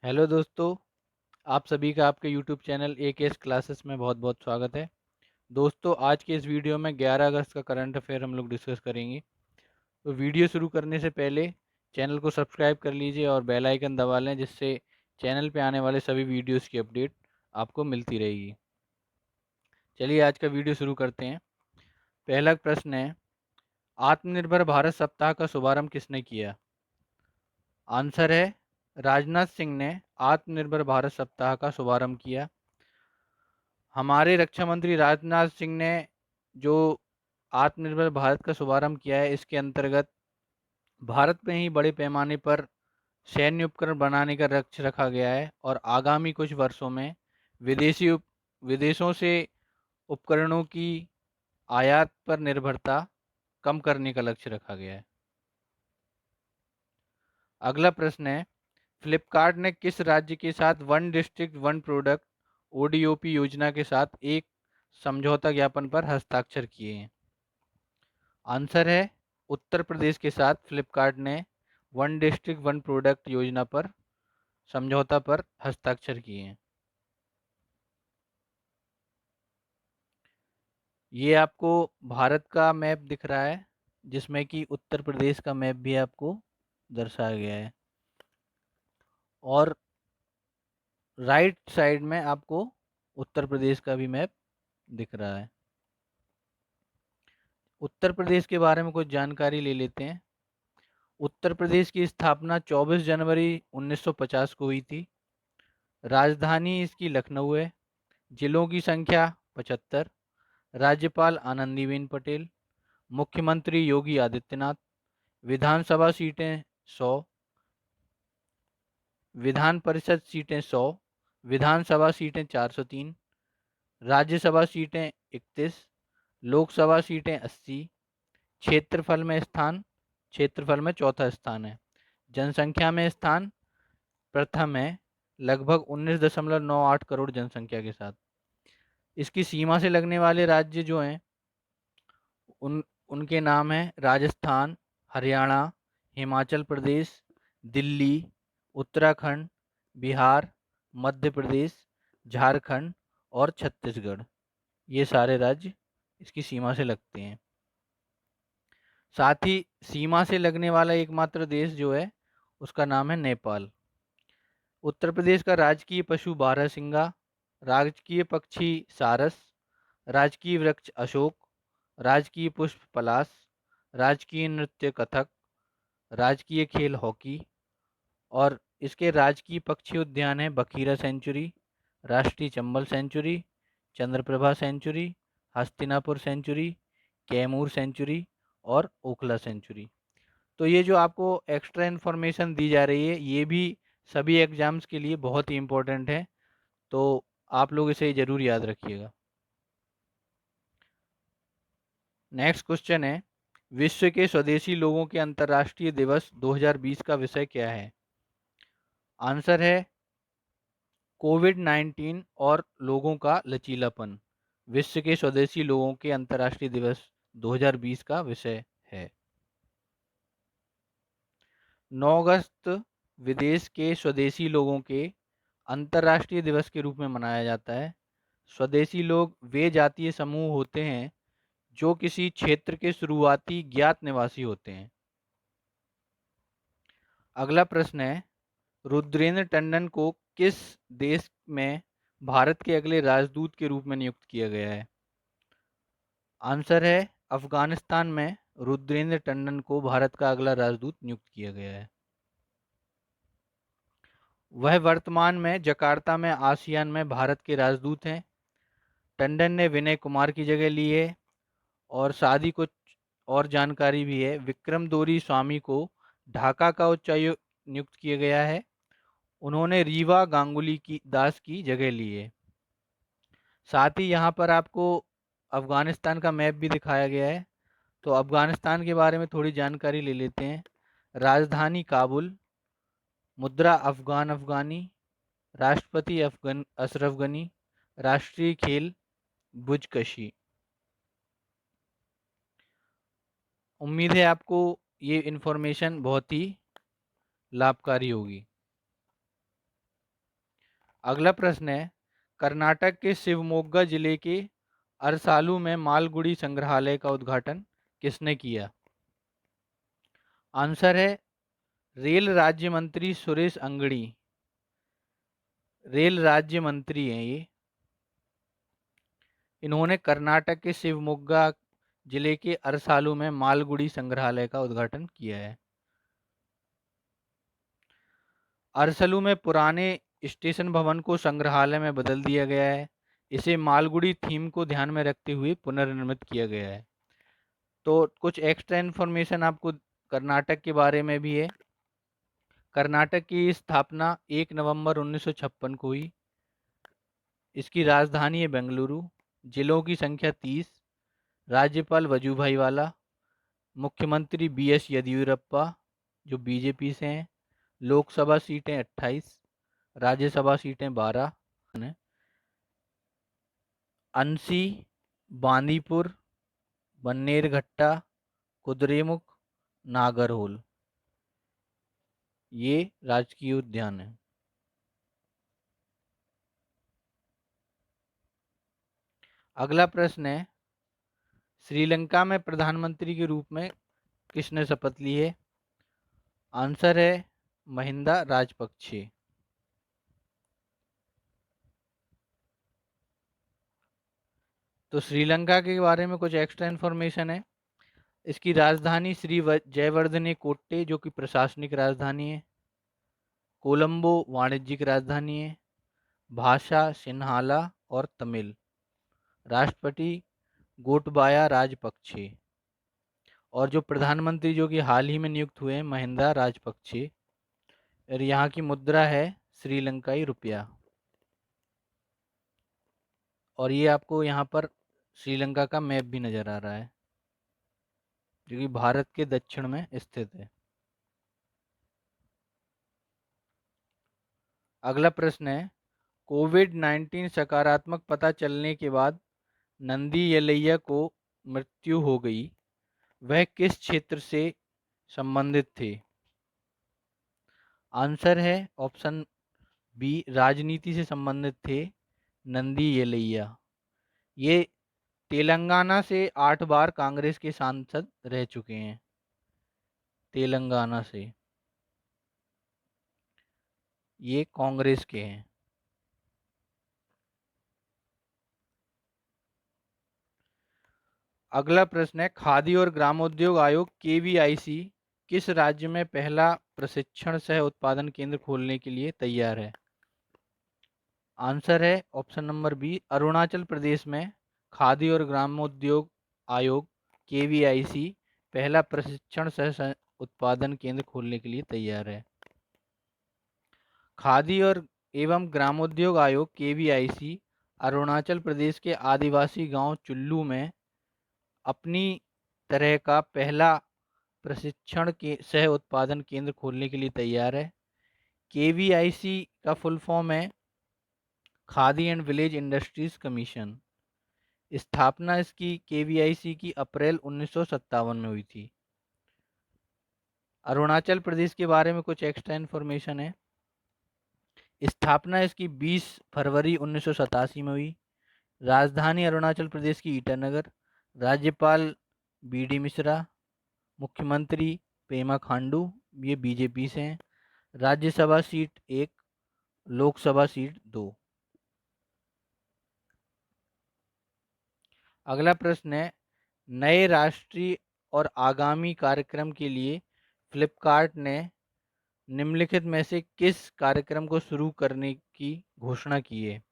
Hello दोस्तों, आप सभी का आपके यूट्यूब चैनल AKS क्लासेस में बहुत बहुत स्वागत है। दोस्तों, आज के इस वीडियो में 11 अगस्त का करंट अफेयर हम लोग डिस्कस करेंगे। तो वीडियो शुरू करने से पहले चैनल को सब्सक्राइब कर लीजिए और बेल आइकन दबा लें, जिससे चैनल पे आने वाले सभी वीडियोस की अपडेट आपको मिलती रहेगी। चलिए आज का वीडियो शुरू करते हैं। पहला प्रश्न है, आत्मनिर्भर भारत सप्ताह का शुभारंभ किसने किया? आंसर है, राजनाथ सिंह ने आत्मनिर्भर भारत सप्ताह का शुभारंभ किया। हमारे रक्षा मंत्री राजनाथ सिंह ने जो आत्मनिर्भर भारत का शुभारंभ किया है, इसके अंतर्गत भारत में ही बड़े पैमाने पर सैन्य उपकरण बनाने का लक्ष्य रखा गया है और आगामी कुछ वर्षों में विदेशों से उपकरणों की आयात पर निर्भरता कम करने का लक्ष्य रखा गया है। अगला प्रश्न है, फ्लिपकार्ट ने किस राज्य के साथ one district one product ODOP योजना के साथ एक समझौता ज्ञापन पर हस्ताक्षर किए हैं? आंसर है, उत्तर प्रदेश के साथ फ्लिपकार्ट ने वन डिस्ट्रिक्ट वन प्रोडक्ट योजना पर समझौता पर हस्ताक्षर किए हैं। ये आपको भारत का मैप दिख रहा है, जिसमें कि उत्तर प्रदेश का मैप भी आपको दर्शाया गया है, और राइट साइड में आपको उत्तर प्रदेश का भी मैप दिख रहा है। उत्तर प्रदेश के बारे में कुछ जानकारी ले लेते हैं। उत्तर प्रदेश की स्थापना 24 जनवरी 1950 को हुई थी। राजधानी इसकी लखनऊ है। जिलों की संख्या 75। राज्यपाल आनंदीबेन पटेल। मुख्यमंत्री योगी आदित्यनाथ। विधानसभा सीटें 100। विधान परिषद सीटें 100। विधानसभा सीटें 403। राज्यसभा सीटें 31। लोकसभा सीटें 80। क्षेत्रफल में स्थान, क्षेत्रफल में चौथा स्थान है। जनसंख्या में स्थान प्रथम है, लगभग 19.98 करोड़ जनसंख्या के साथ। इसकी सीमा से लगने वाले राज्य जो हैं, उन उनके नाम हैं राजस्थान, हरियाणा, हिमाचल प्रदेश, दिल्ली, उत्तराखंड, बिहार, मध्य प्रदेश, झारखंड और छत्तीसगढ़। ये सारे राज्य इसकी सीमा से लगते हैं। साथ ही सीमा से लगने वाला एकमात्र देश जो है, उसका नाम है नेपाल। उत्तर प्रदेश का राजकीय पशु बारहसिंगा, राजकीय पक्षी सारस, राजकीय वृक्ष अशोक, राजकीय पुष्प पलाश, राजकीय नृत्य कथक, राजकीय खेल हॉकी, और इसके राजकीय पक्षी उद्यान है Bakhira sanctuary, Rashtriya Chambal sanctuary, Chandraprabha sanctuary, Hastinapur sanctuary, Kaimur sanctuary और ओखला सेंचुरी। तो ये जो आपको एक्स्ट्रा इन्फॉर्मेशन दी जा रही है, ये भी सभी एग्जाम्स के लिए बहुत ही इम्पोर्टेंट है, तो आप लोग इसे ज़रूर याद रखिएगा। नेक्स्ट क्वेश्चन है, विश्व के स्वदेशी लोगों के अंतर्राष्ट्रीय दिवस 2020 का विषय क्या है? आंसर है, कोविड-19 और लोगों का लचीलापन विश्व के स्वदेशी लोगों के अंतर्राष्ट्रीय दिवस 2020 का विषय है। 9 अगस्त विदेश के स्वदेशी लोगों के अंतर्राष्ट्रीय दिवस के रूप में मनाया जाता है। स्वदेशी लोग वे जातीय समूह होते हैं जो किसी क्षेत्र के शुरुआती ज्ञात निवासी होते हैं। अगला प्रश्न है, रुद्रेंद्र टंडन को किस देश में भारत के अगले राजदूत के रूप में नियुक्त किया गया है? आंसर है, अफगानिस्तान में रुद्रेंद्र टंडन को भारत का अगला राजदूत नियुक्त किया गया है। वह वर्तमान में जकार्ता में आसियान में भारत के राजदूत हैं। टंडन ने विनय कुमार की जगह ली है। और साथ ही कुछ और जानकारी भी है, विक्रम दोरी स्वामी को ढाका का उच्चायुक्त नियुक्त किया गया है। उन्होंने रीवा गांगुली की दास की जगह ली है। साथ ही यहाँ पर आपको अफगानिस्तान का मैप भी दिखाया गया है। तो अफगानिस्तान के बारे में थोड़ी जानकारी ले लेते हैं। राजधानी काबुल, मुद्रा अफगान अफगानी, राष्ट्रपति अफगान अशरफ गनी, राष्ट्रीय खेल बुजकशी। उम्मीद है आपको ये इन्फॉर्मेशन बहुत ही लाभकारी होगी। अगला प्रश्न है, कर्नाटक के शिवमोगा जिले के अरसालू में मालगुडी संग्रहालय का उद्घाटन किसने किया? आंसर है रेल राज्य मंत्री सुरेश अंगड़ी। रेल राज्य मंत्री हैं ये। इन्होंने कर्नाटक के शिवमोगा जिले के अरसालू में मालगुडी संग्रहालय का उद्घाटन किया है। अरसलू में पुराने स्टेशन भवन को संग्रहालय में बदल दिया गया है। इसे मालगुडी थीम को ध्यान में रखते हुए पुनर्निर्मित किया गया है। तो कुछ एक्स्ट्रा इन्फॉर्मेशन आपको कर्नाटक के बारे में भी है। कर्नाटक की स्थापना 1 नवंबर 1956 को हुई। इसकी राजधानी है बेंगलुरु। जिलों की संख्या 30। राज्यपाल वजूभाई वाला। मुख्यमंत्री BS येदियुरप्पा जो बीजेपी से हैं। लोकसभा सीटें 28, राज्यसभा सीटें 12 हैं। अंसी, बांदीपुर, बन्नेरघट्टा, कुद्रेमुख, नागरहोल ये राजकीय उद्यान है। अगला प्रश्न है, श्रीलंका में प्रधानमंत्री के रूप में किसने शपथ ली है? आंसर है महिंदा राजपक्षे। तो श्रीलंका के बारे में कुछ एक्स्ट्रा इन्फॉर्मेशन है। इसकी राजधानी जयवर्धने कोट्टे जो कि प्रशासनिक राजधानी है। कोलंबो वाणिज्यिक राजधानी है। भाषा सिन्हाला और तमिल। राष्ट्रपति गोटबाया राजपक्षे। और जो प्रधानमंत्री जो कि हाल ही में नियुक्त हुए हैं महिंदा राजपक्षे। और यहाँ की मुद्रा है श्रीलंकाई रुपया। और ये आपको यहाँ पर श्रीलंका का मैप भी नज़र आ रहा है जो कि भारत के दक्षिण में स्थित है। अगला प्रश्न है, कोविड-19 सकारात्मक पता चलने के बाद नंदी येलैया को मृत्यु हो गई, वह किस क्षेत्र से संबंधित थे? आंसर है ऑप्शन बी राजनीति से संबंधित थे नंदी येलैया। ये तेलंगाना से 8 बार कांग्रेस के सांसद रह चुके हैं। तेलंगाना से ये कांग्रेस के हैं। अगला प्रश्न है, खादी और ग्रामोद्योग आयोग KVIC किस राज्य में पहला प्रशिक्षण सह उत्पादन केंद्र खोलने के लिए तैयार है? आंसर है option number B Arunachal Pradesh में खादी और ग्रामोद्योग आयोग KVIC पहला प्रशिक्षण सह उत्पादन केंद्र खोलने के लिए तैयार है। खादी और एवं ग्रामोद्योग आयोग KVIC अरुणाचल प्रदेश के आदिवासी गांव चुल्लू में अपनी तरह का पहला प्रशिक्षण के सह उत्पादन केंद्र खोलने के लिए तैयार है। KVIC का फुल फॉर्म है khadi and village industries commission. स्थापना इसकी KVIC की अप्रैल 1957 में हुई थी। अरुणाचल प्रदेश के बारे में कुछ एक्स्ट्रा इन्फॉर्मेशन है। स्थापना इसकी 20 फरवरी 1987 में हुई। राजधानी अरुणाचल प्रदेश की ईटानगर। राज्यपाल BD मिश्रा। मुख्यमंत्री पेमा खांडू ये बीजेपी से हैं। Rajya Sabha seat 1, Lok Sabha seat 2। अगला प्रश्न है, नए राष्ट्रीय और आगामी कार्यक्रम के लिए फ्लिपकार्ट ने निम्नलिखित में से किस कार्यक्रम को शुरू करने की घोषणा की है?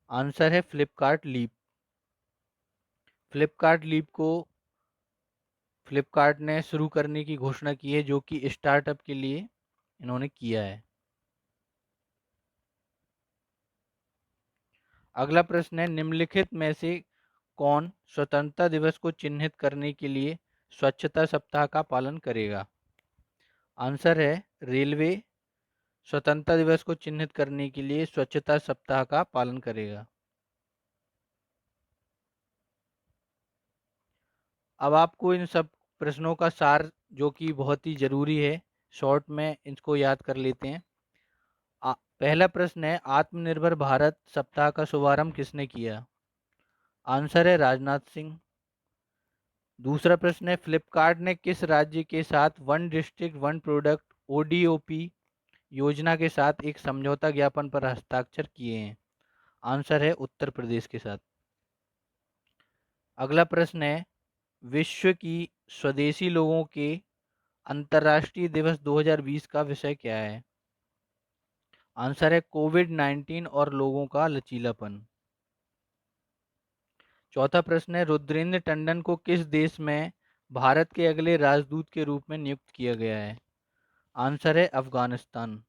आंसर है फ्लिपकार्ट लीप। फ्लिपकार्ट लीप को फ्लिपकार्ट ने शुरू करने की घोषणा की है जो कि स्टार्टअप के लिए इन्होंने किया है। अगला प्रश्न है, निम्नलिखित में से कौन स्वतंत्रता दिवस को चिन्हित करने के लिए स्वच्छता सप्ताह का पालन करेगा? आंसर है रेलवे स्वतंत्रता दिवस को चिन्हित करने के लिए स्वच्छता सप्ताह का पालन करेगा। अब आपको इन सब प्रश्नों का सार जो कि बहुत ही ज़रूरी है, शॉर्ट में इसको याद कर लेते हैं। पहला प्रश्न है, आत्मनिर्भर भारत सप्ताह का शुभारंभ किसने किया? आंसर है राजनाथ सिंह। दूसरा प्रश्न है, फ्लिपकार्ट ने किस राज्य के साथ one district one product ODOP योजना के साथ एक समझौता ज्ञापन पर हस्ताक्षर किए हैं? आंसर है उत्तर प्रदेश के साथ। अगला प्रश्न है, विश्व की स्वदेशी लोगों के अंतर्राष्ट्रीय दिवस 2020 का विषय क्या है? आंसर है कोविड-19 और लोगों का लचीलापन। चौथा प्रश्न है, रुद्रेंद्र टंडन को किस देश में भारत के अगले राजदूत के रूप में नियुक्त किया गया है? आंसर है अफगानिस्तान।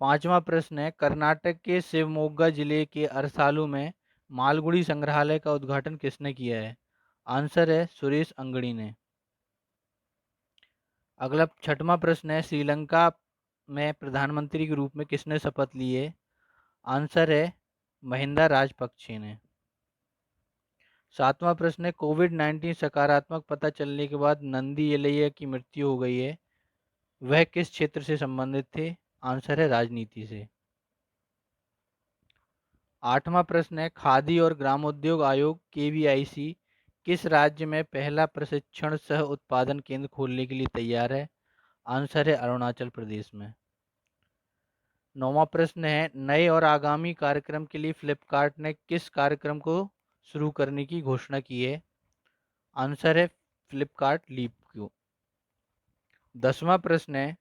पांचवा प्रश्न है, कर्नाटक के शिवमोगा जिले के अरसालू में मालगुडी संग्रहालय का उद्घाटन किसने किया है? आंसर है सुरेश अंगड़ी ने। अगला छठवां प्रश्न है, श्रीलंका में प्रधानमंत्री के रूप में किसने शपथ ली है? आंसर है महिंदा राजपक्षे ने। सातवां प्रश्न है, कोविड-19 सकारात्मक पता चलने के बाद नंदी येलैया की मृत्यु हो गई है, वह किस क्षेत्र से संबंधित थे? आंसर है राजनीति से। आठवां प्रश्न है, खादी और ग्रामोद्योग आयोग केवीआईसी किस राज्य में पहला प्रशिक्षण सह उत्पादन केंद्र खोलने के लिए तैयार है? आंसर है अरुणाचल प्रदेश में। नौवां प्रश्न है, नए और आगामी कार्यक्रम के लिए फ्लिपकार्ट ने किस कार्यक्रम को शुरू करने की घोषणा की है? आंसर है फ्लिपकार्ट लीप को। 10वां प्रश्न है,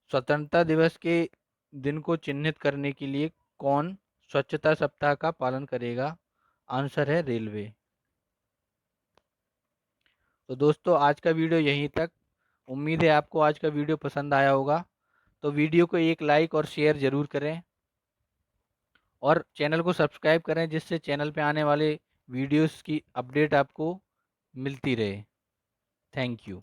स्वतंत्रता दिवस के दिन को चिन्हित करने के लिए कौन स्वच्छता सप्ताह का पालन करेगा? आंसर है रेलवे। तो दोस्तों आज का वीडियो यहीं तक। उम्मीद है आपको आज का वीडियो पसंद आया होगा। तो वीडियो को एक लाइक और शेयर ज़रूर करें और चैनल को सब्सक्राइब करें, जिससे चैनल पे आने वाले वीडियोस की अपडेट आपको मिलती रहे। Thank you.